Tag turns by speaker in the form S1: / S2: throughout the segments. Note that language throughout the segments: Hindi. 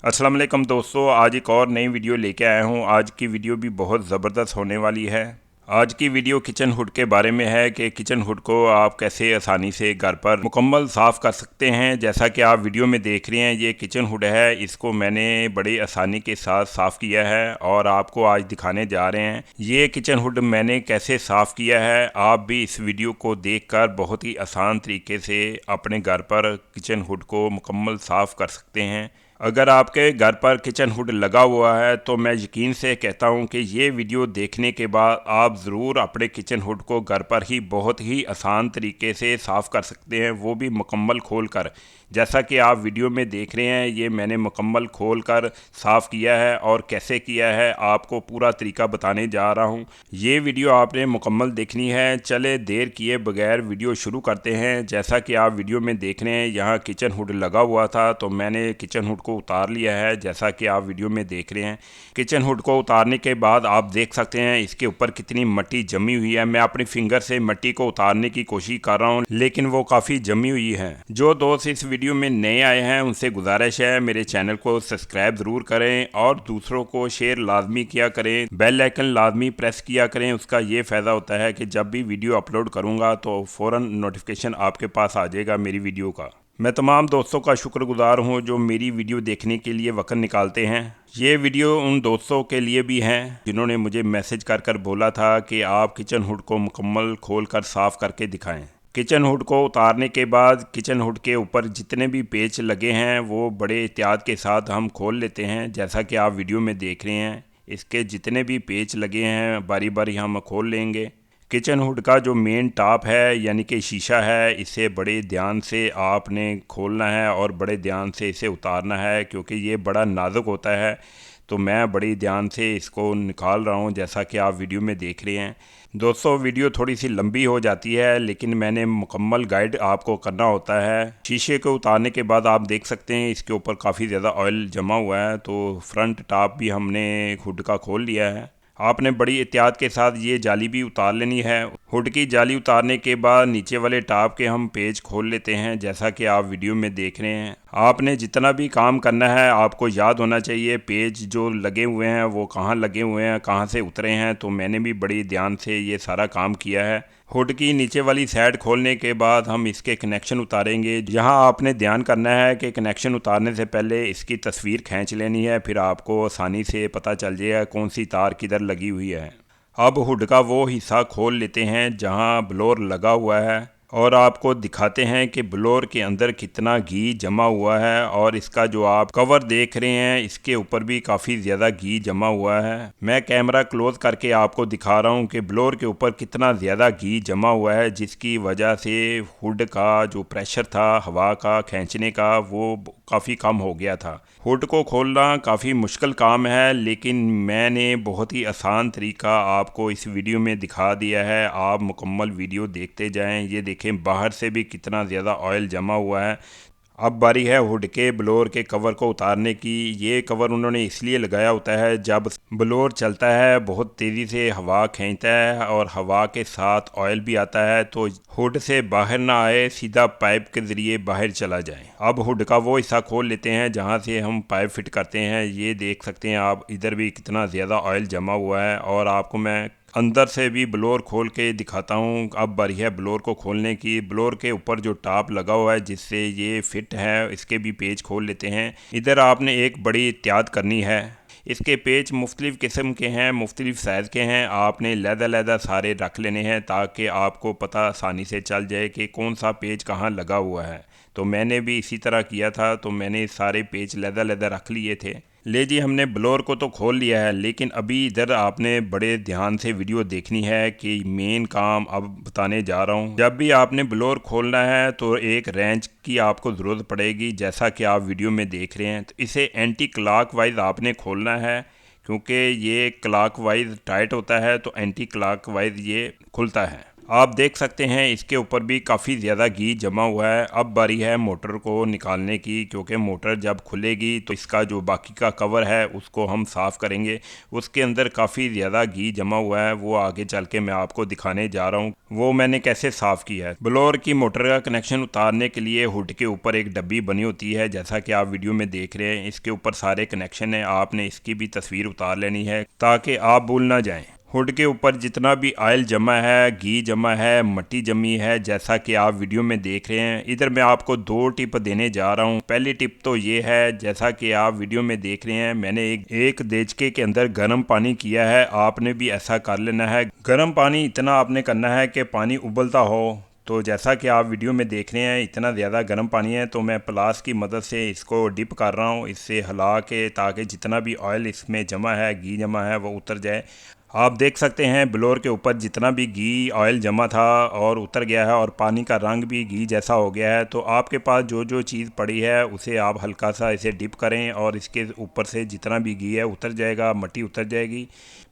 S1: अस्सलाम वालेकुम दोस्तों, आज एक और नई वीडियो लेके आया हूँ। आज की वीडियो भी बहुत ज़बरदस्त होने वाली है। आज की वीडियो किचन हुड के बारे में है कि किचन हुड को आप कैसे आसानी से घर पर मुकम्मल साफ़ कर सकते हैं। जैसा कि आप वीडियो में देख रहे हैं, ये किचन हुड है, इसको मैंने बड़ी आसानी के साथ साफ़ किया है और आपको आज दिखाने जा रहे हैं ये किचन हुड मैंने कैसे साफ़ किया है। आप भी इस वीडियो को देखकर बहुत ही आसान तरीके से अपने घर पर किचन हुड को मुकम्मल साफ़ कर सकते हैं। अगर आपके घर पर किचन हुड लगा हुआ है तो मैं यकीन से कहता हूं कि ये वीडियो देखने के बाद आप ज़रूर अपने किचन हुड को घर पर ही बहुत ही आसान तरीके से साफ़ कर सकते हैं, वो भी मुकम्मल खोल कर। जैसा कि आप वीडियो में देख रहे हैं, ये मैंने मुकम्मल खोल कर साफ़ किया है और कैसे किया है आपको पूरा तरीका बताने जा रहा हूँ। ये वीडियो आपने मुकम्मल देखनी है। चले देर किए बगैर वीडियो शुरू करते हैं। जैसा कि आप वीडियो में देख रहे हैं, यहाँ किचन हुड लगा हुआ था तो मैंने किचन हुड को उतार लिया है। जैसा कि आप वीडियो में देख रहे हैं, किचन हुड को उतारने के बाद आप देख सकते हैं इसके ऊपर कितनी मिट्टी जमी हुई है। मैं अपनी फिंगर से मिट्टी को उतारने की कोशिश कर रहा हूँ, लेकिन वो काफ़ी जमी हुई है। जो दोस्त इस वीडियो में नए आए हैं उनसे गुजारिश है मेरे चैनल को सब्सक्राइब ज़रूर करें और दूसरों को शेयर लाजमी किया करें, बेल आइकन लाजमी प्रेस किया करें। उसका ये फ़ायदा होता है कि जब भी वीडियो अपलोड करूँगा तो फ़ौरन नोटिफिकेशन आपके पास आ जाएगा मेरी वीडियो का। मैं तमाम दोस्तों का शुक्रगुजार हूँ जो मेरी वीडियो देखने के लिए वक्त निकालते हैं। ये वीडियो उन दोस्तों के लिए भी हैं जिन्होंने मुझे मैसेज कर कर बोला था कि आप किचन हुड को मुकम्मल खोल कर साफ़ करके दिखाएं। किचन हुड को उतारने के बाद किचन हुड के ऊपर जितने भी पेच लगे हैं वो बड़े एहतियात के साथ हम खोल लेते हैं। जैसा कि आप वीडियो में देख रहे हैं, इसके जितने भी पेच लगे हैं बारी बारी हम खोल लेंगे। किचन हुड का जो मेन टॉप है यानी कि शीशा है, इसे बड़े ध्यान से आपने खोलना है और बड़े ध्यान से इसे उतारना है क्योंकि ये बड़ा नाजुक होता है। तो मैं बड़ी ध्यान से इसको निकाल रहा हूँ जैसा कि आप वीडियो में देख रहे हैं। दोस्तों, वीडियो थोड़ी सी लंबी हो जाती है लेकिन मैंने मुकम्मल गाइड आपको करना होता है। शीशे को उतारने के बाद आप देख सकते हैं इसके ऊपर काफ़ी ज़्यादा ऑयल जमा हुआ है। तो फ्रंट टॉप भी हमने हुड का खोल लिया है। आपने बड़ी एहतियात के साथ ये जाली भी उतार लेनी है। हुड की जाली उतारने के बाद नीचे वाले टॉप के हम पेज खोल लेते हैं जैसा कि आप वीडियो में देख रहे हैं। आपने जितना भी काम करना है आपको याद होना चाहिए पेज जो लगे हुए हैं वो कहाँ लगे हुए हैं, कहाँ से उतरे हैं। तो मैंने भी बड़ी ध्यान से ये सारा काम किया है। हुड की नीचे वाली साइड खोलने के बाद हम इसके कनेक्शन उतारेंगे। यहाँ आपने ध्यान करना है कि कनेक्शन उतारने से पहले इसकी तस्वीर खींच लेनी है, फिर आपको आसानी से पता चल जाएगा कौन सी तार किधर लगी हुई है। अब हुड का वो हिस्सा खोल लेते हैं जहाँ ब्लोअर लगा हुआ है और आपको दिखाते हैं कि ब्लोअर के अंदर कितना घी जमा हुआ है। और इसका जो आप कवर देख रहे हैं इसके ऊपर भी काफ़ी ज़्यादा घी जमा हुआ है। मैं कैमरा क्लोज करके आपको दिखा रहा हूँ कि ब्लोअर के ऊपर कितना ज़्यादा घी जमा हुआ है, जिसकी वजह से हुड का जो प्रेशर था हवा का खींचने का वो काफ़ी कम हो गया था। हुड को खोलना काफ़ी मुश्किल काम है लेकिन मैंने बहुत ही आसान तरीका आपको इस वीडियो में दिखा दिया है। आप मुकम्मल वीडियो देखते जाएं। ये देखें बाहर से भी कितना ज़्यादा ऑयल जमा हुआ है। अब बारी है हुड के ब्लोअर के कवर को उतारने की। ये कवर उन्होंने इसलिए लगाया होता है जब ब्लोअर चलता है बहुत तेज़ी से हवा खींचता है और हवा के साथ ऑयल भी आता है तो हुड से बाहर ना आए, सीधा पाइप के ज़रिए बाहर चला जाए। अब हुड का वो हिस्सा खोल लेते हैं जहाँ से हम पाइप फिट करते हैं। ये देख सकते हैं आप इधर भी कितना ज़्यादा ऑयल जमा हुआ है और आपको मैं अंदर से भी ब्लोअर खोल के दिखाता हूँ। अब बारी है ब्लोअर को खोलने की। ब्लोअर के ऊपर जो टॉप लगा हुआ है जिससे ये फिट है, इसके भी पेज खोल लेते हैं। इधर आपने एक बड़ी एहतियात करनी है। इसके पेज मुख्तलिफ़ किस्म के हैं, मुख्तलिफ़ साइज़ के हैं। आपने लहदा सारे रख लेने हैं ताकि आपको पता आसानी से चल जाए कि कौन सा पेज कहाँ लगा हुआ है। तो मैंने भी इसी तरह किया था, तो मैंने सारे पेज लहदा रख लिए थे। ले जी, हमने ब्लोअर को तो खोल लिया है लेकिन अभी इधर आपने बड़े ध्यान से वीडियो देखनी है कि मेन काम अब बताने जा रहा हूँ। जब भी आपने ब्लोअर खोलना है तो एक रेंच की आपको ज़रूरत पड़ेगी जैसा कि आप वीडियो में देख रहे हैं। तो इसे एंटी क्लॉकवाइज आपने खोलना है क्योंकि ये क्लॉकवाइज टाइट होता है तो एंटी क्लॉकवाइज ये खुलता है। आप देख सकते हैं इसके ऊपर भी काफ़ी ज़्यादा घी जमा हुआ है। अब बारी है मोटर को निकालने की, क्योंकि मोटर जब खुलेगी तो इसका जो बाकी का कवर है उसको हम साफ़ करेंगे। उसके अंदर काफ़ी ज़्यादा घी जमा हुआ है, वो आगे चल के मैं आपको दिखाने जा रहा हूँ वो मैंने कैसे साफ़ किया है। ब्लोअर की मोटर का कनेक्शन उतारने के लिए हुड के ऊपर एक डब्बी बनी होती है, जैसा कि आप वीडियो में देख रहे हैं। इसके ऊपर सारे कनेक्शन हैं, आपने इसकी भी तस्वीर उतार लेनी है ताकि आप भूल ना जाएं। हुड के ऊपर जितना भी ऑयल जमा है, घी जमा है, मिट्टी जमी है, जैसा कि आप वीडियो में देख रहे हैं। इधर मैं आपको 2 टिप देने जा रहा हूं। पहली टिप तो ये है, जैसा कि आप वीडियो में देख रहे हैं, मैंने एक देचके के अंदर गर्म पानी किया है। आपने भी ऐसा कर लेना है। गर्म पानी इतना आपने करना है कि पानी उबलता हो। तो जैसा कि आप वीडियो में देख रहे हैं, इतना ज़्यादा गर्म पानी है, तो मैं प्लास की मदद से इसको डिप कर रहा हूँ, इससे हिला के, ताकि जितना भी ऑयल इसमें जमा है, घी जमा है, वो उतर जाए। आप देख सकते हैं ब्लोअर के ऊपर जितना भी घी ऑयल जमा था और उतर गया है, और पानी का रंग भी घी जैसा हो गया है। तो आपके पास जो जो चीज़ पड़ी है उसे आप हल्का सा इसे डिप करें और इसके ऊपर से जितना भी घी है उतर जाएगा, मिट्टी उतर जाएगी।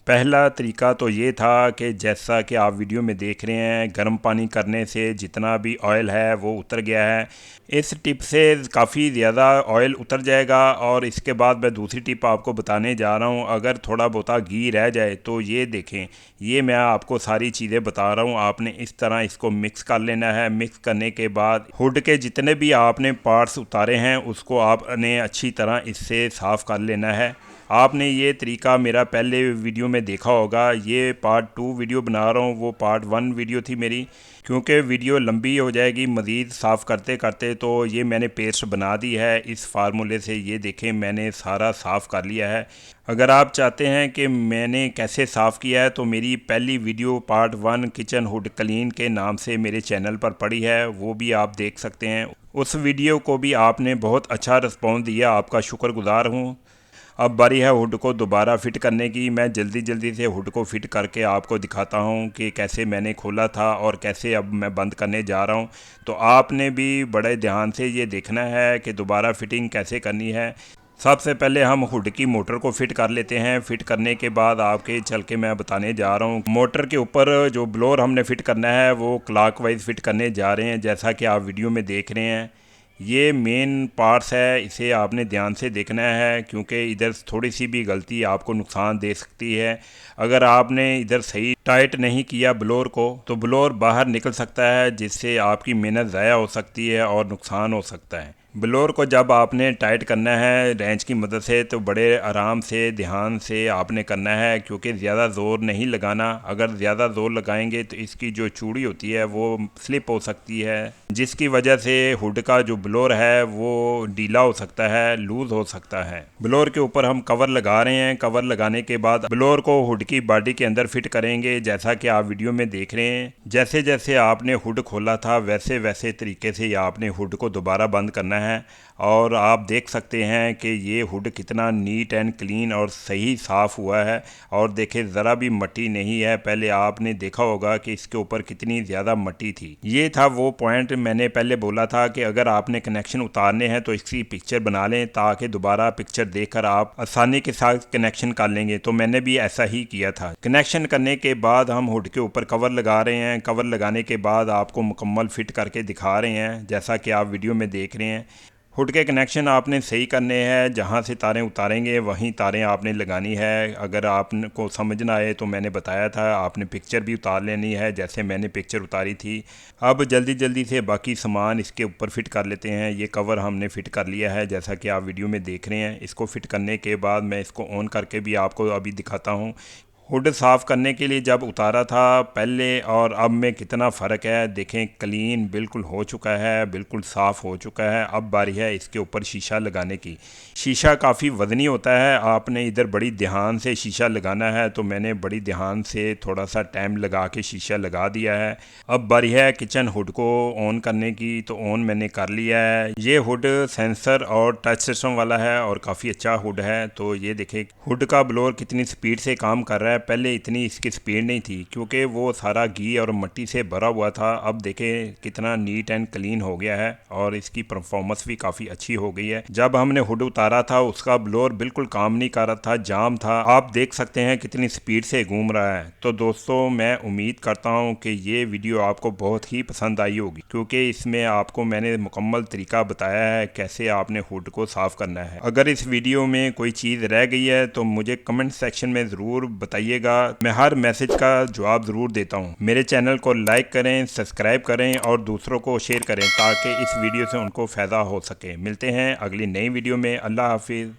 S1: पहला तरीका तो ये था कि जैसा कि आप वीडियो में देख रहे हैं, गर्म पानी करने से जितना भी ऑयल है वो उतर गया है। इस टिप से काफ़ी ज़्यादा ऑयल उतर जाएगा। और इसके बाद मैं दूसरी टिप आपको बताने जा रहा हूँ। अगर थोड़ा बहुत घी रह जाए तो ये देखें, ये मैं आपको सारी चीज़ें बता रहा हूँ। आपने इस तरह इसको मिक्स कर लेना है। मिक्स करने के बाद हुड के जितने भी आपने पार्ट्स उतारे हैं उसको आपने अच्छी तरह इससे साफ़ कर लेना है। आपने ये तरीका मेरा पहले वीडियो में देखा होगा। ये पार्ट 2 वीडियो बना रहा हूँ, वो पार्ट 1 वीडियो थी मेरी, क्योंकि वीडियो लंबी हो जाएगी मज़ीद साफ़ करते करते। तो ये मैंने पेस्ट बना दी है इस फार्मूले से। ये देखें, मैंने सारा साफ़ कर लिया है। अगर आप चाहते हैं कि मैंने कैसे साफ़ किया है तो मेरी पहली video part 1 kitchen hood clean के नाम से मेरे चैनल पर पड़ी है, वो भी आप देख सकते हैं। उस वीडियो को भी आपने बहुत अच्छा रिस्पॉन्स दिया, आपका शुक्रगुज़ार हूँ। अब बारी है हुड को दोबारा फ़िट करने की। मैं जल्दी जल्दी से हुड को फ़िट करके आपको दिखाता हूँ कि कैसे मैंने खोला था और कैसे अब मैं बंद करने जा रहा हूँ। तो आपने भी बड़े ध्यान से ये देखना है कि दोबारा फ़िटिंग कैसे करनी है। सबसे पहले हम हुड की मोटर को फ़िट कर लेते हैं। फ़िट करने के बाद आपके चल के मैं बताने जा रहा हूँ। मोटर के ऊपर जो ब्लोअर हमने फ़िट करना है वो क्लॉकवाइज फ़िट करने जा रहे हैं, जैसा कि आप वीडियो में देख रहे हैं। ये मेन पार्ट्स है, इसे आपने ध्यान से देखना है, क्योंकि इधर थोड़ी सी भी गलती आपको नुकसान दे सकती है। अगर आपने इधर सही टाइट नहीं किया ब्लोअर को तो ब्लोअर बाहर निकल सकता है, जिससे आपकी मेहनत ज़ाया हो सकती है और नुकसान हो सकता है। ब्लोअर को जब आपने टाइट करना है रेंच की मदद से तो बड़े आराम से, ध्यान से आपने करना है, क्योंकि ज़्यादा ज़ोर नहीं लगाना। अगर ज़्यादा ज़ोर लगाएंगे तो इसकी जो चूड़ी होती है वो स्लिप हो सकती है, जिसकी वजह से हुड का जो ब्लोअर है वो ढीला हो सकता है, लूज़ हो सकता है। ब्लोअर के ऊपर हम कवर लगा रहे हैं। कवर लगाने के बाद ब्लोअर को हुड की बॉडी के अंदर फिट करेंगे, जैसा कि आप वीडियो में देख रहे हैं। जैसे जैसे आपने हुड खोला था वैसे वैसे तरीके से आपने हुड को दोबारा बंद करना है। और आप देख सकते हैं कि ये हुड कितना नीट एंड क्लीन और सही साफ़ हुआ है। और देखें, ज़रा भी मिट्टी नहीं है। पहले आपने देखा होगा कि इसके ऊपर कितनी ज़्यादा मिट्टी थी। ये था वो पॉइंट मैंने पहले बोला था कि अगर आपने कनेक्शन उतारने हैं तो इसकी पिक्चर बना लें, ताकि दोबारा पिक्चर देखकर आप आसानी के साथ कनेक्शन कर लेंगे। तो मैंने भी ऐसा ही किया था। कनेक्शन करने के बाद हम हुड के ऊपर कवर लगा रहे हैं। कवर लगाने के बाद आपको मुकम्मल फिट करके दिखा रहे हैं, जैसा कि आप वीडियो में देख रहे हैं। हुड के कनेक्शन आपने सही करने हैं। जहाँ से तारें उतारेंगे वहीं तारें आपने लगानी है। अगर आपको समझ ना आए तो मैंने बताया था, आपने पिक्चर भी उतार लेनी है, जैसे मैंने पिक्चर उतारी थी। अब जल्दी जल्दी से बाकी सामान इसके ऊपर फिट कर लेते हैं। ये कवर हमने फिट कर लिया है, जैसा कि आप वीडियो में देख रहे हैं। इसको फिट करने के बाद मैं इसको ऑन करके भी आपको अभी दिखाता हूँ। हुड साफ़ करने के लिए जब उतारा था पहले और अब में कितना फ़र्क है। देखें, क्लीन बिल्कुल हो चुका है, बिल्कुल साफ़ हो चुका है। अब बारी है इसके ऊपर शीशा लगाने की। शीशा काफ़ी वज़नी होता है, आपने इधर बड़ी ध्यान से शीशा लगाना है। तो मैंने बड़ी ध्यान से थोड़ा सा टाइम लगा के शीशा लगा दिया है। अब बारी है किचन हुड को ऑन करने की। तो ऑन मैंने कर लिया है। ये हुड सेंसर और टच सिस्टम वाला है और काफ़ी अच्छा हुड है। तो ये देखें हुड का ब्लोअर कितनी स्पीड से काम कर रहा है। है, पहले इतनी इसकी स्पीड नहीं थी क्योंकि वो सारा घी और मिट्टी से भरा हुआ था। अब देखें कितना नीट एंड क्लीन हो गया है और इसकी परफॉर्मेंस भी काफ़ी अच्छी हो गई है। जब हमने हुड उतारा था उसका ब्लोअर बिल्कुल काम नहीं कर रहा था, जाम था। आप देख सकते हैं कितनी स्पीड से घूम रहा है। तो दोस्तों मैं उम्मीद करता हूँ कि ये वीडियो आपको बहुत ही पसंद आई होगी क्योंकि इसमें आपको मैंने मुकम्मल तरीका बताया है कैसे आपने हुड को साफ़ करना है। अगर इस वीडियो में कोई चीज़ रह गई है तो मुझे कमेंट सेक्शन में ज़रूर बताइएगा, मैं हर मैसेज का जवाब ज़रूर देता हूँ। मेरे चैनल को लाइक करें, सब्सक्राइब करें और दूसरों को शेयर करें ताकि इस वीडियो से उनको फ़ायदा हो सके। मिलते हैं अगली नई वीडियो में। अल्लाह हाफिज़।